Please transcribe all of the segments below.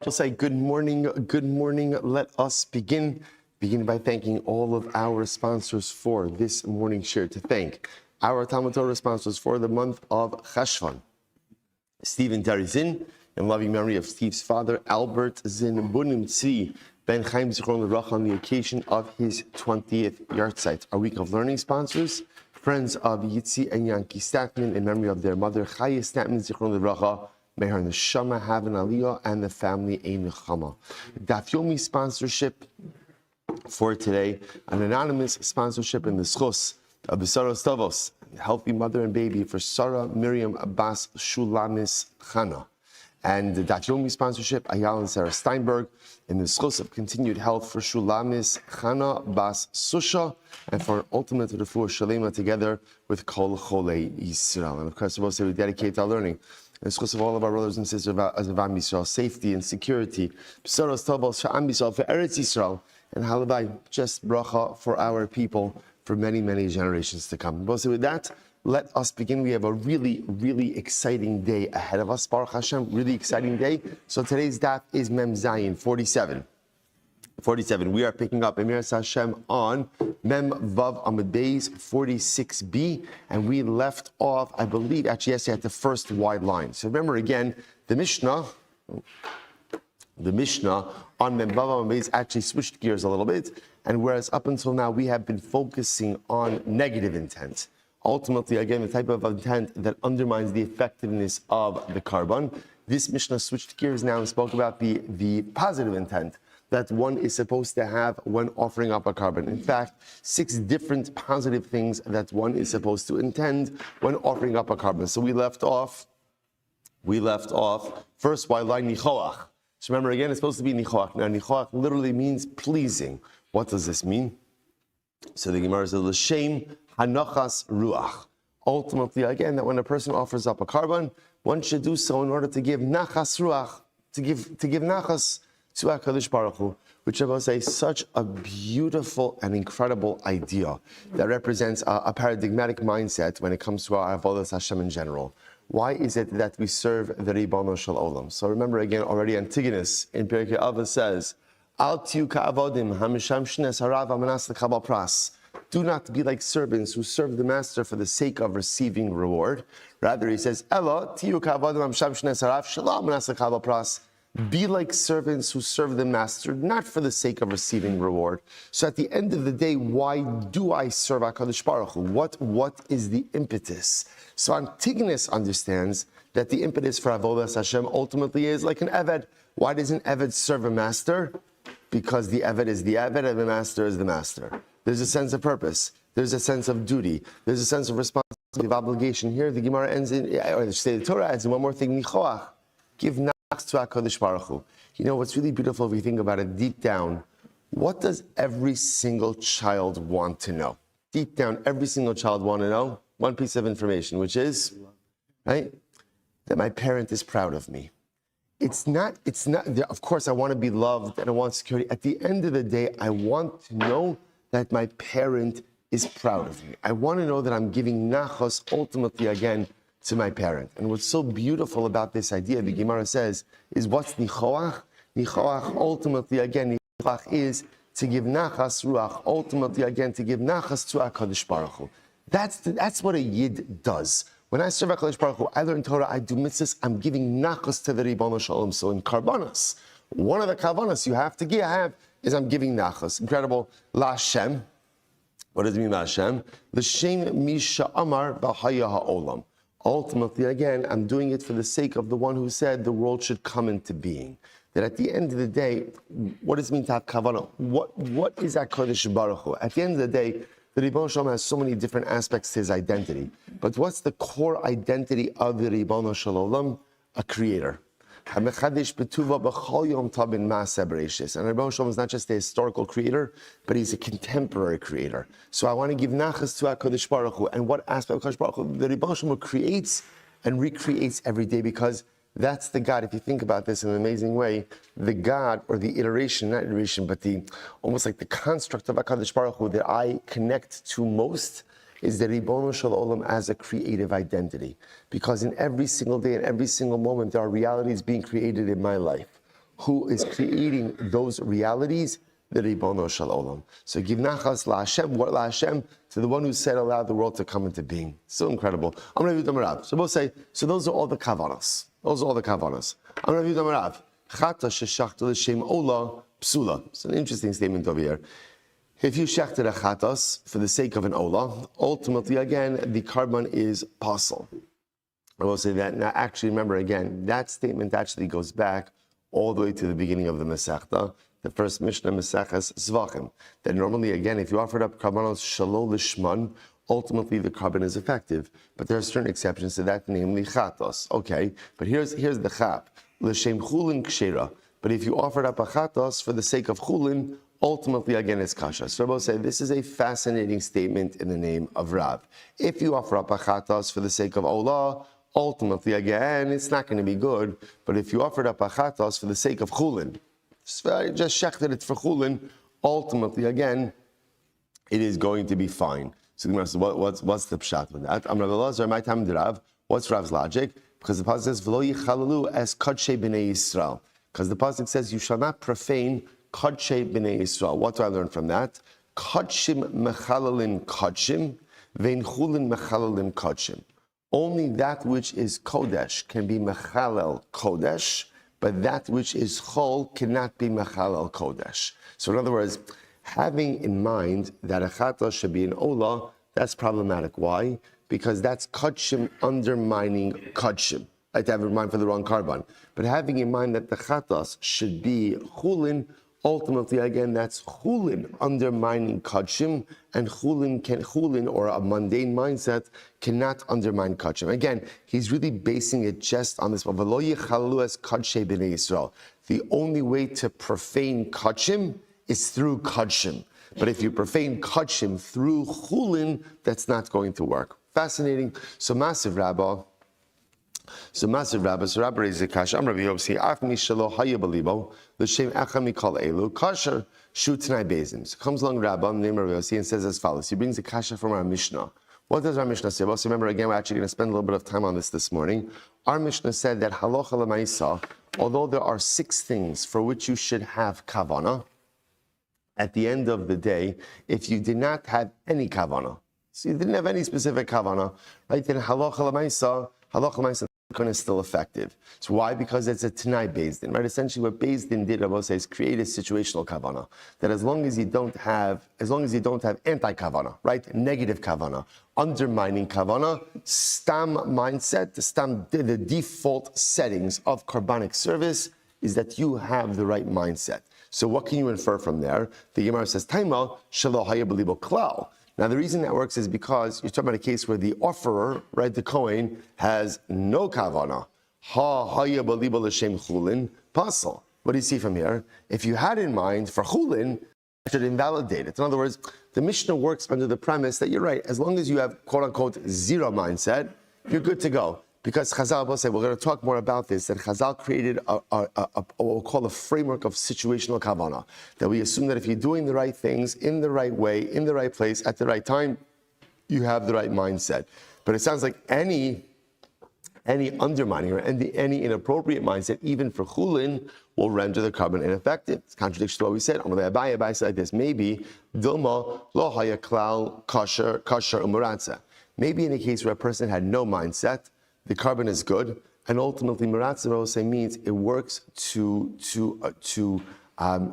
We'll say good morning, good morning. Let us begin by thanking all of our sponsors for this morning share. To thank our Talmud Torah sponsors for the month of Cheshvan. Stephen Terry Zinn, in loving memory of Steve's father, Albert Zinn Bunim Tzvi Ben Chaim Zichron Levrach, on the occasion of his 20th yahrzeit. Our week of learning sponsors, friends of Yitzi and Yankee Statman, in memory of their mother, Chaya Statman Zichron Levrach. May her neshama have an aliyah and the family a nechama. Daf Yomi sponsorship for today, an anonymous sponsorship in the schos of Sarah Stavos, healthy mother and baby for Sarah Miriam Abbas Shulamis Chana. And the Daf Yomi sponsorship, Ayal and Sarah Steinberg, in the schos of continued health for Shulamis Chana Bas Susha, and for an ultimate refuah shalema together with Kol Cholei Yisrael. And of course, we dedicate our learning and it's of all of our brothers and sisters as of Am Yisrael, safety and security. B'saros tovos for Am Yisrael, for Eretz Yisrael, and halabai, just bracha for our people for many, many generations to come. But with that, let us begin. We have a really, really exciting day ahead of us. Baruch Hashem, really exciting day. So today's daf is Mem Zayin 47. We are picking up Emir Hashem on Mem Vav Amud Beis 46b, and we left off, I believe, actually yesterday at the first wide line. So remember again, the Mishnah on Mem Vav Amud Beis actually switched gears a little bit, and whereas up until now we have been focusing on negative intent, ultimately again the type of intent that undermines the effectiveness of the carbon. This Mishnah switched gears now and spoke about the positive intent that one is supposed to have when offering up a carbon. In fact, 6 different positive things that one is supposed to intend when offering up a carbon. So we left off first by line nichoach. So remember again, it's supposed to be nichoach. Now nichoach literally means pleasing. What does this mean? So the Gemara says l'shem hanachas ruach. Ultimately, again, that when a person offers up a carbon, one should do so in order to give nachas ruach, to give nachas to HaKadosh Baruch Hu, which I will say is such a beautiful and incredible idea that represents a paradigmatic mindset when it comes to our avodas Hashem in general. Why is it that we serve the Ribono Shel Olam? So remember again, already Antigonus in Pirkei Avos says, Al tiyu ka'avodim hamisham shnes harav amanas lekabel pras. Do not be like servants who serve the master for the sake of receiving reward. Rather, he says, Ela tiyu ka'avodim hamisham shnes harav shelo amanas lekabel pras. Be like servants who serve the master, not for the sake of receiving reward. So at the end of the day, why do I serve HaKadosh Baruch Hu? What is the impetus? So Antigonus understands that the impetus for Avodas Hashem ultimately is like an Eved. Why does an Eved serve a master? Because the Eved is the Eved and the master is the master. There's a sense of purpose. There's a sense of duty. There's a sense of responsibility, of obligation. Here the Gemara ends in, or the Torah adds in one more thing, Nichoach. Give to HaKadosh Baruch Hu. You know what's really beautiful if we think about it deep down, what does every single child want to know? Deep down, every single child want to know one piece of information, which is, right, that my parent is proud of me. It's not, of course I want to be loved and I want security. At the end of the day, I want to know that my parent is proud of me. I want to know that I'm giving nachos ultimately again to my parent. And what's so beautiful about this idea, the Gemara says, is what's nichoach? Nichoach ultimately again, nichoach is to give nachas ruach, ultimately again to give nachas to HaKadosh Baruch Hu. That's what a yid does. When I serve HaKadosh Baruch Hu, I learn Torah, I do mitzvahs, I'm giving nachas to the Ribono Shel Olam. So in karbanos, one of the karbanos you have to have is I'm giving nachas. Incredible. La Hashem. What does it mean, La Hashem? L'shem misha amar b'haya ha'olam. Ultimately, again, I'm doing it for the sake of the one who said the world should come into being. That at the end of the day, what does it mean to have kavanah? What is HaKadosh Baruch Hu? At the end of the day, the Ribono Shel Olam has so many different aspects to his identity. But what's the core identity of the Ribono Shel Olam? A creator. HaMechadesh B'tuva B'chol Yom Tov Ma'aseh Bereishis. And Rabbi Shmuel is not just a historical creator, but he's a contemporary creator. So I want to give nachas to HaKadosh Baruch Hu. And what aspect of HaKadosh Baruch Hu? The Rabbi Shmuel creates and recreates every day, because that's the God. If you think about this in an amazing way, the God, or the iteration, not iteration, but the almost like the construct of HaKadosh Baruch Hu that I connect to most is the Ribono Shel Olam as a creative identity. Because in every single day and every single moment, there are realities being created in my life. Who is creating those realities? The Ribono Shel Olam. So give nachas la Hashem, what la Hashem? To the one who said, allow the world to come into being. So incredible. I'm going to read them Rav. So both say, so those are all the kavanas. Those are all the kavanas. I'm going to read them Rav. Chata sheshachta l'shem ola psula. It's an interesting statement over here. If you shechted a chatas for the sake of an ola, ultimately, again, the carbon is pasul. I will say that. Now, actually, remember, again, that statement actually goes back all the way to the beginning of the Masechta, the first Mishnah, Maseches Zevachim, that normally, again, if you offered up karbanos shalol lishman, ultimately the carbon is effective. But there are certain exceptions to that, namely chatos. Okay, but here's the chap. L'shem chulin kshera. But if you offered up a chatos for the sake of chulin, ultimately, again, it's kasha. So Rabbi said, this is a fascinating statement in the name of Rav. If you offer up a chatos for the sake of olah, ultimately, again, it's not going to be good. But if you offered up a chatos for the sake of chulin, just shechted it for chulin, ultimately, again, it is going to be fine. So the Gemara says, what's the pshat with that? I'm Rabbi Elazar, my time to Rav. What's Rav's logic? Because the pasuk says, "V'lo yichalalu es kadshe b'nei Yisrael." Because the pasuk says, "You shall not profane kadshe b'nei Yisrael." What do I learn from that? Kadshim mechalalin kadshim, vein chulin mechalalin kadshim. Only that which is kodesh can be mechalel kodesh, but that which is chol cannot be mechalel kodesh. So in other words, having in mind that a chatos should be an olah, that's problematic. Why? Because that's kadshim undermining kadshim. I have to have in mind for the wrong carbon. But having in mind that the chatos should be chulin, ultimately, again, that's chulin undermining kadshim, and chulin, or a mundane mindset, cannot undermine kadshim. Again, he's really basing it just on this. The only way to profane kadshim is through kadshim. But if you profane kadshim through chulin, that's not going to work. Fascinating. So massive Rabbi. So Rabbi raises a kasha. I'm Rabbi Yomi. Afni shelo hayabalibo l'shem echam mikol elu kasher shu t'nai bezim. So comes along Rabbi named Rabbi Yomi and says as follows. He brings a kasha from our Mishnah. What does our Mishnah say? Well, so remember again, we're actually going to spend a little bit of time on this morning. Our Mishnah said that halacha l'maisa, although there are 6 things for which you should have kavana, at the end of the day, if you did not have any kavana, so you didn't have any specific kavana, right? Then halacha l'maisa is still effective. So why? Because it's a Tanai Beis Din, right? Essentially what Beis Din did, Rabbi says, create a situational kavana. That as long as you don't have anti-kavana, right? Negative kavana, undermining kavana, stam mindset, the default settings of carbonic service is that you have the right mindset. So what can you infer from there? The Gemara says, Taima, shelo hayabalibo klal. Now, the reason that works is because you're talking about a case where the offerer, right, the Kohen, has no kavana. Ha baliba l'shem chulin pasal. What do you see from here? If you had in mind for chulin, it should invalidate it. In other words, the Mishnah works under the premise that you're right. As long as you have quote unquote zero mindset, you're good to go. Because Chazal will say, we're going to talk more about this, that Chazal created what we'll call a framework of situational kavana. That we assume that if you're doing the right things in the right way, in the right place, at the right time, you have the right mindset. But it sounds like any undermining or any inappropriate mindset, even for chulin, will render the carbon ineffective. It's contradiction to what we said. Abai said like this, maybe Dilma lo haya klal kasher umuratza. Maybe in a case where a person had no mindset, the carbon is good, and ultimately, Miratzah means it works to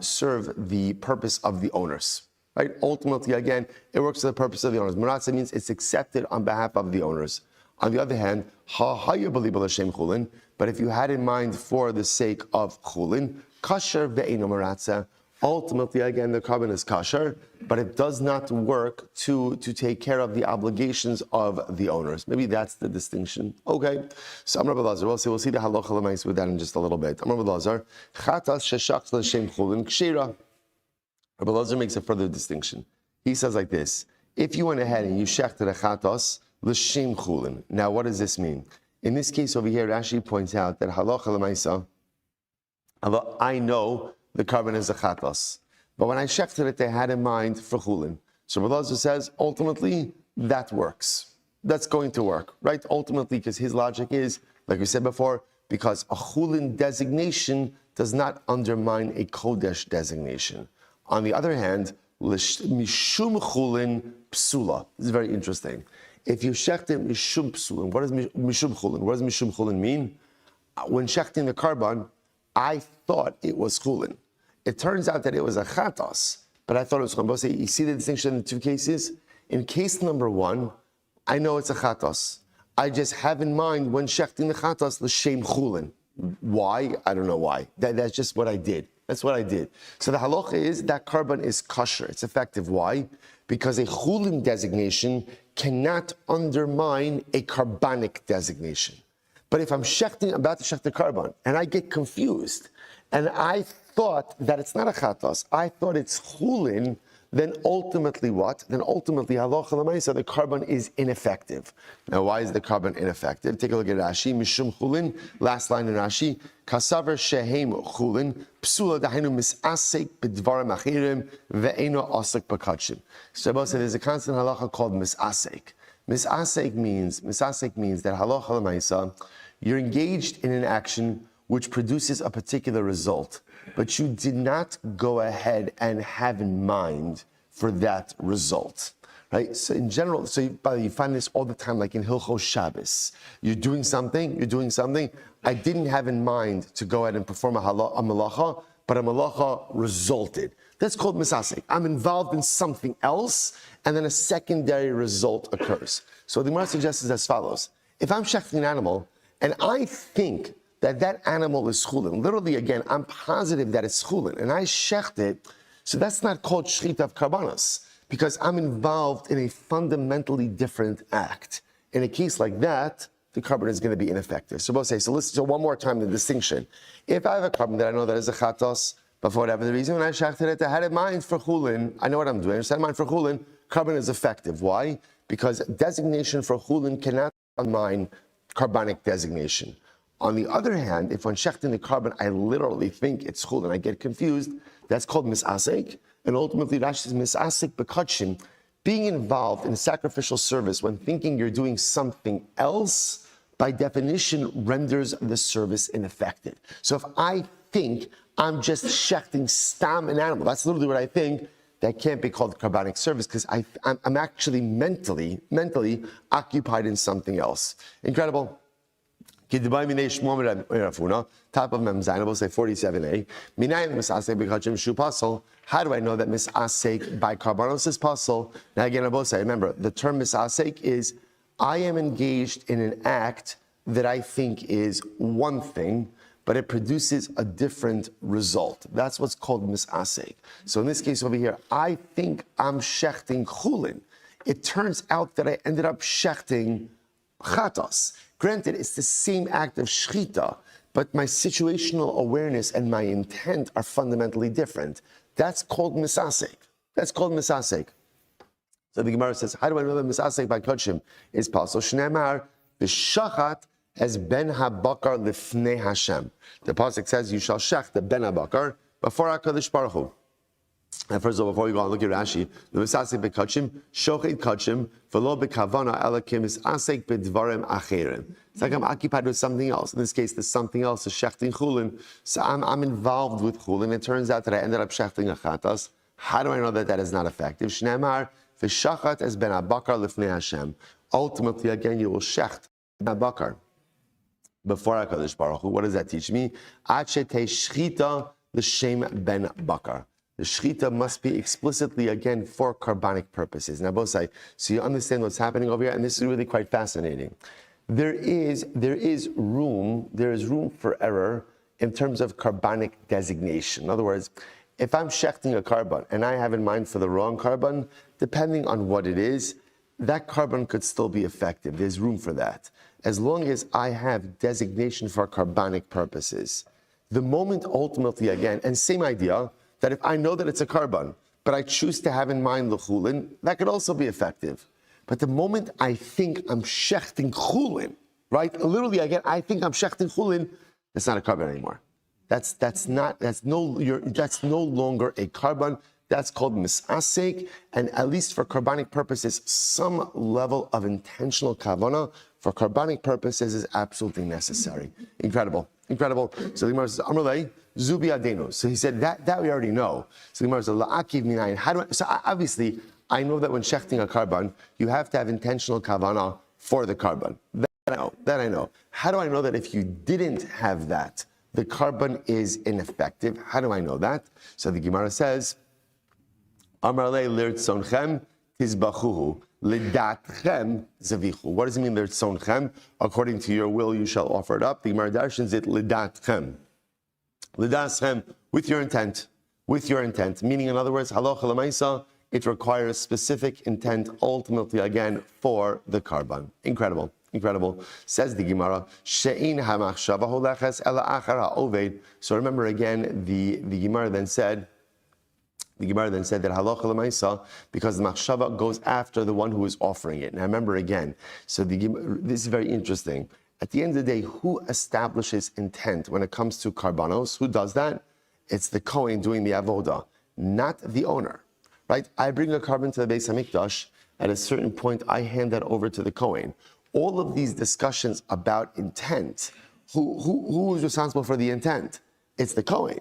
serve the purpose of the owners. Right? Ultimately, again, it works for the purpose of the owners. Miratzah means it's accepted on behalf of the owners. On the other hand, but if you had in mind for the sake of chulin, kasher ve'eno Miratzah, Ultimately, again, the carbon is kosher, but it does not work to take care of the obligations of the owners. Maybe that's the distinction. Okay, so I'm Rabbi Lazar. We'll see the halacha l'mais with that in just a little bit. I'm Rabbi Lazar. Chatas sheshach l'shem chulin kshira. Rabbi Lazar makes a further distinction. He says like this: if you went ahead and you shechted a chatas l'shem chulin. Now, what does this mean? In this case over here, Rashi points out that halacha l'maisa, I know the carbon is a chatas, but when I shechted it, they had in mind for chulin. So Rabbi Lazar says, ultimately, that works. That's going to work, right? Ultimately, because his logic is, like we said before, because a chulin designation does not undermine a kodesh designation. On the other hand, mishum chulin psula. This is very interesting. If you shechted mishum psulin, what is mishum chulin? What does mishum chulin mean? When shechting the carbon, I thought it was chulin. It turns out that it was a chatas, but I thought it was chulin. You see the distinction in the two cases? In case number one, I know it's a chatas. I just have in mind when shechting the chatas, l'shem chulin. Why? I don't know why. That's just what I did. That's what I did. So the halacha is that carbon is kosher. It's effective. Why? Because a chulin designation cannot undermine a carbonic designation. But if I'm about to shecht the carbon, and I get confused, and I thought that it's not a chatas, I thought it's chulin, then ultimately what? Then ultimately, halacha l'maisa, the carbon is ineffective. Now, why is the carbon ineffective? Take a look at Rashi. Mishum chulin, last line in Rashi. Kasaver shehem chulin, psula dahainu misasek b'dvarim achirim, ve'eno asek b'kachim. So there's a constant halacha called misasek. Misasek means that halacha l'maisa, you're engaged in an action which produces a particular result, but you did not go ahead and have in mind for that result, right? So in general, you find this all the time, like in Hilchos Shabbos. You're doing something, I didn't have in mind to go ahead and perform a malacha, but a malacha resulted. That's called misasek. I'm involved in something else, and then a secondary result occurs. So the Gemara suggests as follows. If I'm shechting an animal, and I think that animal is chulin. Literally, again, I'm positive that it's chulin, and I shecht it, so that's not called shechita of karbanos, because I'm involved in a fundamentally different act. In a case like that, the carbon is going to be ineffective. So we'll say, so listen to one more time the distinction. If I have a carbon that I know that is a chatos, but for whatever the reason, when I shechted it, I had in mind for chulin, I know what I'm doing, I had in mind for chulin, carbon is effective. Why? Because designation for chulin cannot undermine carbonic designation. On the other hand, if when shechting the carbon, I literally think it's chulin, I get confused, that's called misasek, and ultimately Rashi says misasek b'kachim, being involved in sacrificial service when thinking you're doing something else, by definition, renders the service ineffective. So if I think I'm just shechting stam an animal, that's literally what I think, that can't be called carbonic service because I'm actually mentally occupied in something else. Incredible. Top of Memzain, we'll say 47a. How do I know that misasek by karbanos is pasul? Now again, I will say, remember, the term misasek is I am engaged in an act that I think is one thing, but it produces a different result. That's what's called misasek. So in this case over here, I think I'm shechting chulin. It turns out that I ended up shechting chatos. Granted, it's the same act of shechita, but my situational awareness and my intent are fundamentally different. That's called misasek. So the Gemara says, how do I know that misasek by kachim is possible? Shneimar b'shachat as ben habakar lifnei Hashem. The pasuk says, you shall shech the ben habakar before HaKadosh Baruch Hu. And first of all, before we go on, look at Rashi. The misasek b'kachim, shochet kachim, v'lo b'kavana elakim is asek b'dvarim acherim. It's like I'm occupied with something else. In this case, there's something else, is shechting chulin. So I'm involved with chulin. It turns out that I ended up shechting a chatas. How do I know that that is not effective? Shneimar v'shachat as ben habakar lifnei Hashem. Ultimately, again, you will shecht ben habakar before HaKadosh Baruch Hu. What does that teach me? Ad shetei shchita l'shem ben bakar. The shechita must be explicitly, again, for carbonic purposes. Now, both sides, so you understand what's happening over here, and this is really quite fascinating. There is room for error in terms of carbonic designation. In other words, if I'm shechting a carbon and I have in mind for the wrong carbon, depending on what it is, that carbon could still be effective. There's room for that. As long as I have designation for carbonic purposes. The moment ultimately, again, and same idea, that if I know that it's a carbon, but I choose to have in mind the chulin, that could also be effective. But the moment I think I'm shechting chulin, right? Literally, again, I think I'm shechting chulin, it's not a carbon anymore. That's no longer a carbon. That's called misasek, and at least for carbonic purposes, some level of intentional kavana for carbonic purposes is absolutely necessary. Incredible. So the Gemara says, Amrulay, Zubi Adenu. So he said that we already know. So the Gemara says, La'akiv minayin. How do I? So obviously, I know that when shechting a carbon, you have to have intentional kavana for the carbon. That I know. How do I know that if you didn't have that, the carbon is ineffective? How do I know that? So the Gemara says, Amarle lirtzonchem tizbachuhu lidatchem zavichu. What does it mean lirtzonchem? According to your will, you shall offer it up. The Gemara darshans it lidatchem. Lidatchem, with your intent. Meaning, in other words, halacha lemaisa, it requires specific intent, ultimately, again, for the carbon. Incredible. Says the Gemara, she'in hamachshava holeches ela achar ha'oved. So remember again, the Gemara then said that halacha l'maisa, because the machshava goes after the one who is offering it. Now remember again, so this is very interesting. At the end of the day, who establishes intent when it comes to karbanos? Who does that? It's the Kohen doing the avoda, not the owner, right? I bring a carbon to the Beis Hamikdash. At a certain point, I hand that over to the Kohen. All of these discussions about intent, who is responsible for the intent? It's the Kohen.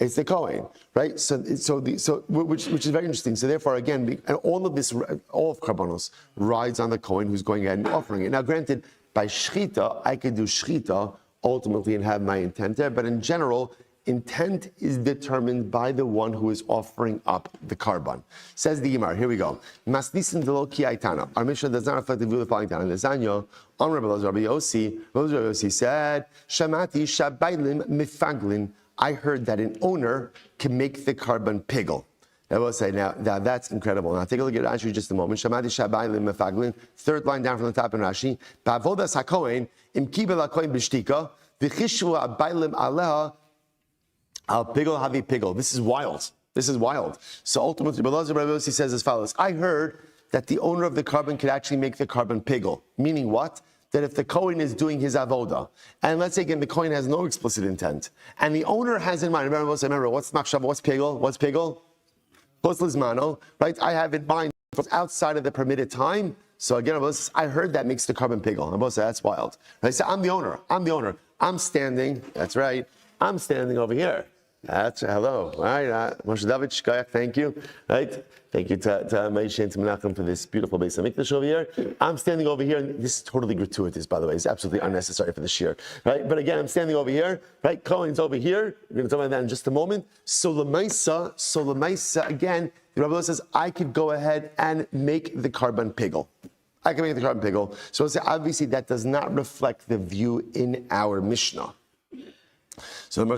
Right? Which is very interesting. So therefore, again, and all of karbanos rides on the Kohen who's going ahead and offering it. Now, granted, by shchita, I could do shchita ultimately and have my intent there, but in general, intent is determined by the one who is offering up the carbon. Says the Gemara, here we go. Masnisin de lo ki aitana. Our Mishnah does not reflect the view of the following Tana. Lezanyo, Rabbi Yossi said, Shamati shabaylim mifaglin. I heard that an owner can make the carbon piggle. I will say, now that's incredible. Now take a look at Rashi just a moment. Shamati shabaylim mifaglin. Third line down from the top in Rashi. Ba'avodas hakohen im kibel hakohen b'shtika v'chishvu abaylim aleha al piggle havi piggle. This is wild. So ultimately, Rabbi Yossi says as follows: I heard that the owner of the carbon could actually make the carbon piggle. Meaning what? That if the Kohen is doing his avoda, and let's say again the Kohen has no explicit intent, and the owner has in mind. Remember what's machshava? What's piggle? Post lizmano, right? I have in mind outside of the permitted time. So again, I heard that makes the carbon piggle. And say that's wild. Right? So I'm the owner. I'm standing. That's right. I'm standing over here. That's hello. All right, Moshe David Shkoyach, thank you. Right, thank you to Moshe and to Menachem for this beautiful Beis Hamikdash over here. I'm standing over here, and this is totally gratuitous, by the way. It's absolutely unnecessary for the shir. Right, but again, I'm standing over here. Right, Cohen's over here. We're going to talk about that in just a moment. So Lemaisa, again, the Rabbi says I could go ahead and make the carbon piggle. So we'll say obviously that does not reflect the view in our Mishnah. So my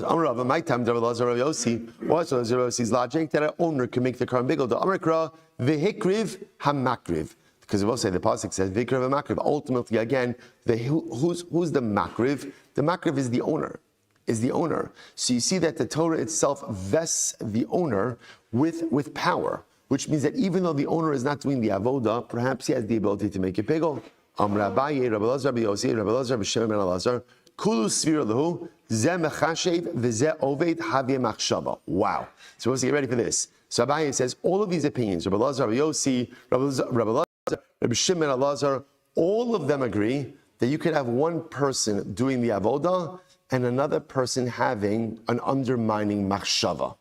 time, Rabbi Yossi, what's Rabbi Yossi's logic that an owner can make the carbon piggle? The Amrikra v'hikriv hamakriv, because we'll say the pasuk says v'hikriv hamakriv. Ultimately, again, who's the makriv? The makriv is the owner. So you see that the Torah itself vests the owner with power, which means that even though the owner is not doing the avoda, perhaps he has the ability to make a piggle. Amr Abaye, Rabbi Elazar, Rabbi Yossi, Rabbi Elazar, Rabbi Shimon ben Elazar. Kulu svir lahu ze mechashev v'ze oved havye machshava. Wow! So let's get ready for this. So Abaye says all of these opinions, Rabbi Elazar, Rabbi Yossi, Rabbi Elazar, Rabbi Shimon ben Elazar, all of them agree that you could have one person doing the avodah and another person having an undermining machshava,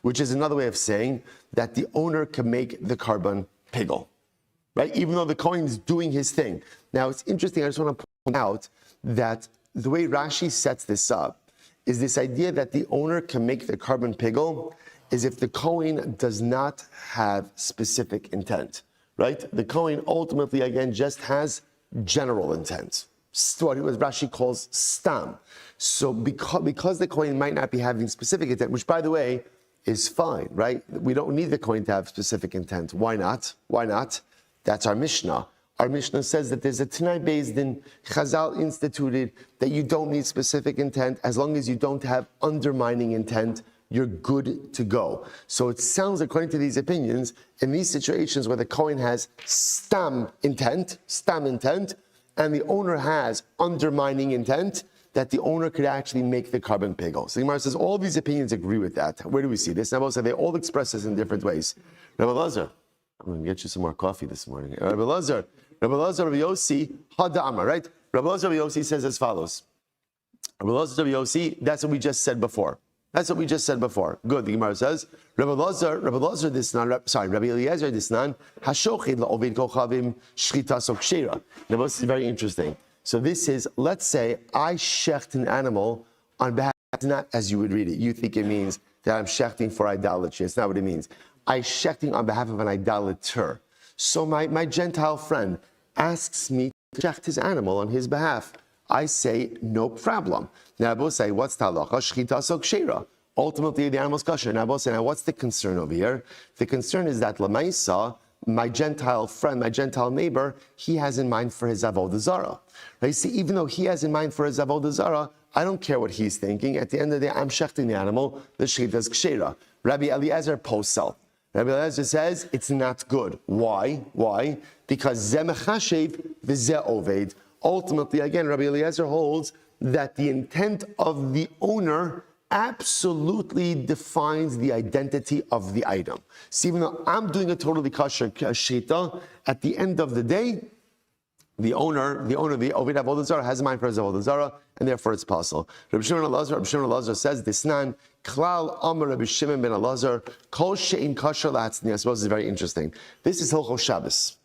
which is another way of saying that the owner can make the carbon piggle, right? Even though the Kohen is doing his thing. Now it's interesting. I just want to point out that the way Rashi sets this up is this idea that the owner can make the carbon piggle is if the Kohen does not have specific intent, right? The Kohen ultimately, again, just has general intent. What Rashi calls stam. So because the Kohen might not be having specific intent, which by the way, is fine, right? We don't need the Kohen to have specific intent. Why not? Why not? That's our Mishnah. Our Mishnah says that there's a Tanai Beis Din, Chazal instituted that you don't need specific intent. As long as you don't have undermining intent, you're good to go. So it sounds, according to these opinions, in these situations where the Kohen has stam intent, and the owner has undermining intent, that the owner could actually make the carbon pigel. So the Gemara says all these opinions agree with that. Where do we see this? Now, they all express this in different ways. Rabbi Lazar, I'm going to get you some more coffee this morning. Rabbi Lazar, Rabbi Yossi, Hadama, right? Rabbi Lazar, Rabbi Yossi says as follows. Rabbi Lazar, Rabbi Yossi, that's what we just said before. Good. The Gemara says, Rabbi Eliezer Disnan, Hashochid la'ovid kochavim shchita sok shera. Now, this is very interesting. So this is, let's say, I shecht an animal on behalf, not as you would read it. You think it means that I'm shechting for idolatry. It's not what it means. I shechting on behalf of an idolater. So my Gentile friend asks me to shecht his animal on his behalf. I say, no problem. Now, I will say, what's talacha? Shchita sok shera. Ultimately, the animal's kosher. Now, I will say, now, what's the concern over here? The concern is that Lamaisa, my Gentile friend, my Gentile neighbor, he has in mind for his avodah zarah. Right? See, even though he has in mind for his avodah zarah, I don't care what he's thinking. At the end of the day, I'm shechting the animal. The shechita is kshera. Rabbi Eliezer posel. Rabbi Eliezer says it's not good. Why? Because ze mechashev v'ze oved. Ultimately, again, Rabbi Eliezer holds that the intent of the owner absolutely defines the identity of the item. So even though I'm doing a totally kosher shita, at the end of the day, the owner, the Ovid Avodah Zarah has a mind for his Avodah Zarah, and therefore it's possible. Rabbi Shimon Elazar says, Disnan, Klal Amar Rabbi Shimon ben Elazar, Kol She'in Kosher La'atzniya. I suppose it's very interesting. This is Hilchos Shabbos.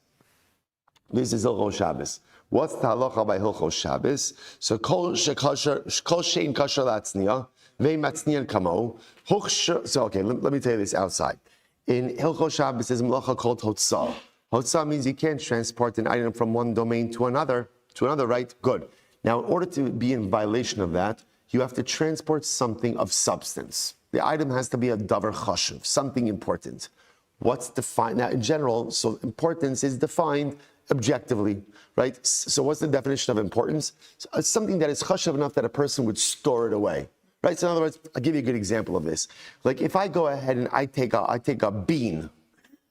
What's the halacha by Hilchos Shabbos? So Kol She'in Kosher La'atzniya, Ve'matzniyan Kamo. So okay, let me tell you this outside. In Hilchos Shabbos, there's a malacha called Hotzah. Hotzah means you can't transport an item from one domain to another, right? Good. Now, in order to be in violation of that, you have to transport something of substance. The item has to be a davar chashuv, something important. What's defined? Now, in general, so importance is defined objectively, right? So what's the definition of importance? It's something that is chashuv enough that a person would store it away. Right? So in other words, I'll give you a good example of this. Like if I go ahead and I take a bean,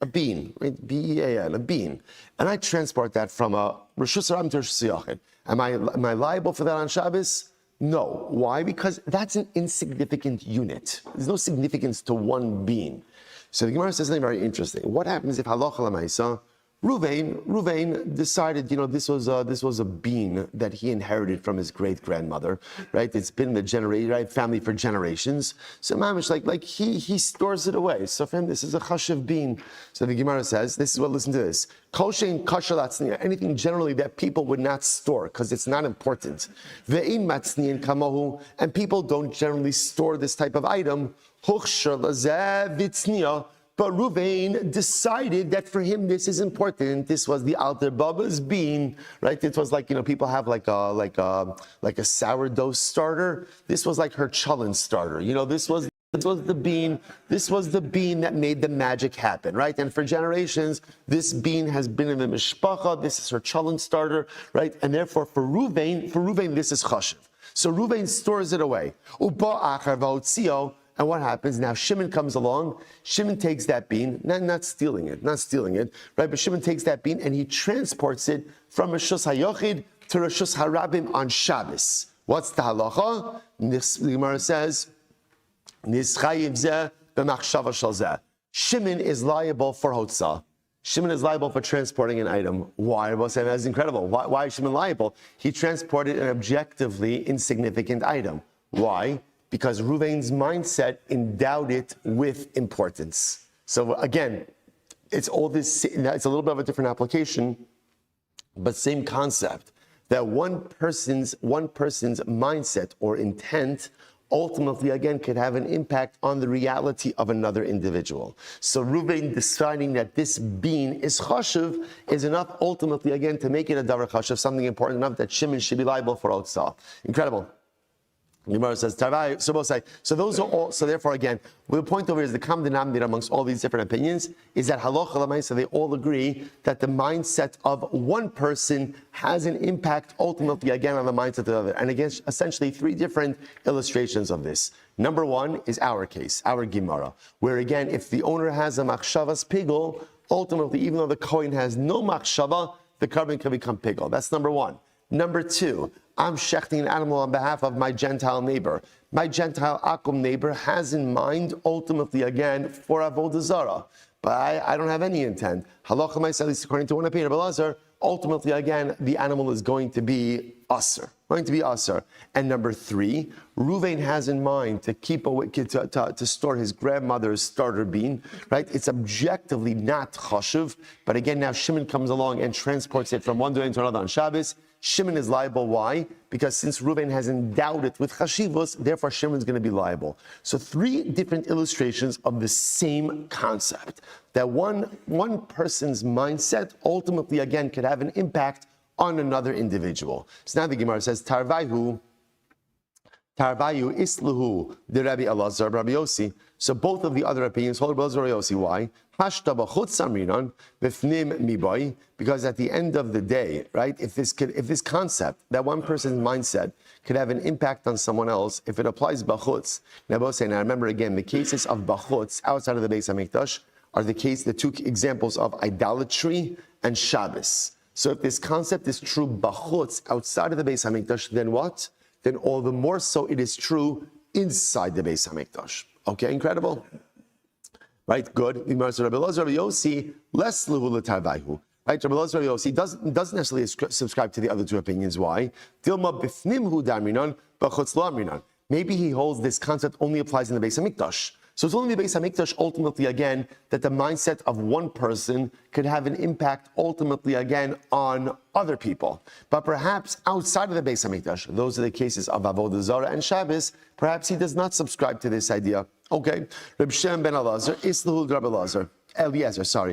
right? B-E-A-N, a bean, and I transport that from a Reshus Haram to Reshus Yachid. Am I liable for that on Shabbos? No. Why? Because that's an insignificant unit. There's no significance to one bean. So the Gemara says something very interesting. What happens if halacha l'maisa, Ruvain decided, this was a bean that he inherited from his great grandmother, right? It's been in the family for generations. So mamish, like he stores it away. So for him, this is a chashiv bean. So the Gemara says, listen to this. Kol she'in kasher latzniya, anything generally that people would not store because it's not important. Ve'in matzniyan kamahu, and people don't generally store this type of item. Huchshar lazeh vitzniya. But Ruvain decided that for him this is important. This was the Alter Baba's bean, right? It was like people have like a sourdough starter. This was like her cholent starter. This was the bean. This was the bean that made the magic happen, right? And for generations, this bean has been in the mishpacha. This is her cholent starter, right? And therefore, for Ruvain, this is chashiv. So Ruvain stores it away. And what happens? Now Shimon comes along, Shimon takes that bean, not stealing it, right? But Shimon takes that bean and he transports it from Reshus HaYochid to Reshus HaRabim on Shabbos. What's the halacha? The Gemara says, Shimon is liable for hotzah. Shimon is liable for transporting an item. Why? That's incredible. Why is Shimon liable? He transported an objectively insignificant item. Why? Because Ruvain's mindset endowed it with importance. So again, it's a little bit of a different application, but same concept. That one person's mindset or intent ultimately, again, could have an impact on the reality of another individual. So Ruvain deciding that this bean is chashuv is enough ultimately, again, to make it a davar chashuv, something important enough that Shimon should be liable for hotzah. Incredible. Gemara says, so we'll say, so those are all, so therefore again, the point over here is the common denominator amongst all these different opinions is that halacha l'maisa, they all agree that the mindset of one person has an impact ultimately again on the mindset of the other. And again, essentially three different illustrations of this. Number one is our case, our Gemara, where again, if the owner has a machshavas pigul, ultimately, even though the kohen has no machshava, the carbon can become pigul. That's number one. Number two, I'm shechting an animal on behalf of my Gentile neighbor. My Gentile Akum neighbor has in mind, ultimately again, for Avodah Zarah. But I don't have any intent. Halacha Ma'aseh, at least according to one opinion of Elazar, ultimately again, the animal is going to be Asr. And number three, Ruvain has in mind to keep to store his grandmother's starter bean, right? It's objectively not chashuv, but again, now Shimon comes along and transports it from one domain to another on Shabbos. Shimon is liable. Why? Because since Reuven has endowed it with chashivos, therefore Shimon's going to be liable. So three different illustrations of the same concept. That one person's mindset ultimately, again, could have an impact on another individual. So now the Gemara says, Tarvayu isluhu the Rabbi Elazar, Rabbi Yossi. So both of the other opinions hold Rabbi Elazar, Rabbi Yossi. Why? Because at the end of the day, right, if this concept, that one person's mindset could have an impact on someone else, if it applies bachutz. Now remember again, the cases of bachutz outside of the Beis Hamikdash are the two examples of idolatry and Shabbos. So if this concept is true bachutz outside of the Beis Hamikdash, then what? Then all the more so it is true inside the Beis Hamikdash. Okay, incredible. Right, good. Rabbi Elazar, Rabbi Yossi, less luhu l'tarvayhu. Right, Rabbi Elazar, Rabbi Yossi doesn't necessarily subscribe to the other two opinions. Why? Dilma b'fnimhu darminon, b'chutz lo amrinon. Maybe he holds this concept only applies in the Beis Hamikdash. So it's only the Beis Hamikdash ultimately again that the mindset of one person could have an impact ultimately again on other people. But perhaps outside of the Beis Hamikdash, those are the cases of Avodah Zarah and Shabbos, perhaps he does not subscribe to this idea. Okay, Reb Shimon ben Elazar, Islahul Rabbi Eliezer,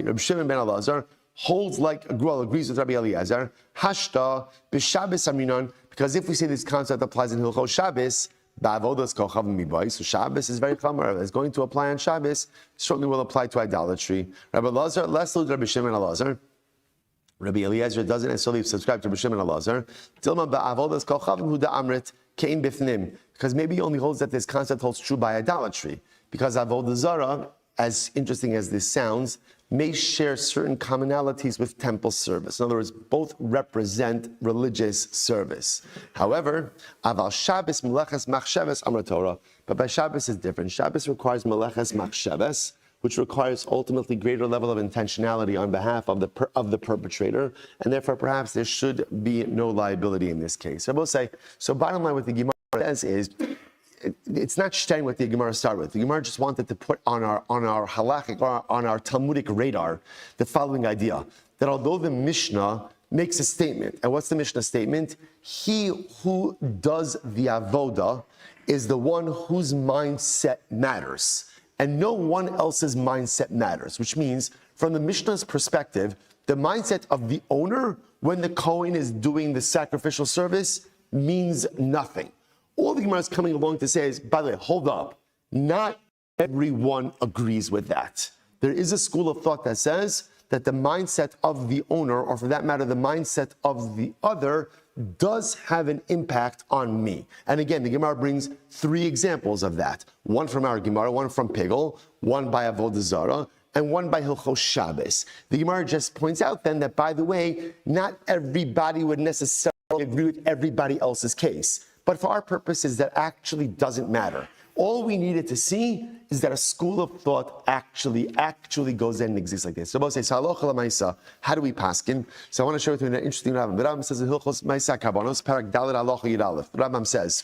Reb Shimon ben Elazar holds agrees with Rabbi Eliezer, Hashta b'Shabbos Aminon, because if we say this concept applies in Hilchos Shabbos, so Shabbos is very chamer. It's going to apply on Shabbos. Certainly will apply to idolatry. Rabbi Elazar, less than Rabbi Shimon Elazar. Rabbi Eliezer doesn't necessarily subscribe to Rabbi Shimon Elazar. Dilma ba'avodas kol chavim hu da'amrit kein bifnim. Because maybe he only holds that this concept holds true by idolatry. Because Avodah Zarah, as interesting as this sounds, may share certain commonalities with temple service. In other words, both represent religious service. However, aval Shabbos meleches machsheves amar Torah. But by Shabbos is different. Shabbos requires meleches machsheves, which requires ultimately greater level of intentionality on behalf of the perpetrator, and therefore perhaps there should be no liability in this case. I will say, so bottom line what the Gemara says is, it's not staying what the Gemara started with. The Gemara just wanted to put on our halachic, or on our Talmudic radar, the following idea, that although the Mishnah makes a statement, and what's the Mishnah statement? He who does the avoda is the one whose mindset matters, and no one else's mindset matters, which means, from the Mishnah's perspective, the mindset of the owner when the Kohen is doing the sacrificial service means nothing. All the Gemara is coming along to say is, by the way, hold up, not everyone agrees with that. There is a school of thought that says that the mindset of the owner, or for that matter, the mindset of the other, does have an impact on me. And again, the Gemara brings three examples of that. One from our Gemara, one from Pigel, one by Avodah Zarah, and one by Hilchos Shabbos. The Gemara just points out then that, by the way, not everybody would necessarily agree with everybody else's case. But for our purposes, that actually doesn't matter. All we needed to see is that a school of thought actually goes in and exists like this. So Rabbi says, how do we paskin? So I want to share with you an interesting Rambam. The Rambam says in Hilchos Ma'aseh Karbanos, Parak Dalet Halacha Yud Aleph. The Rambam says,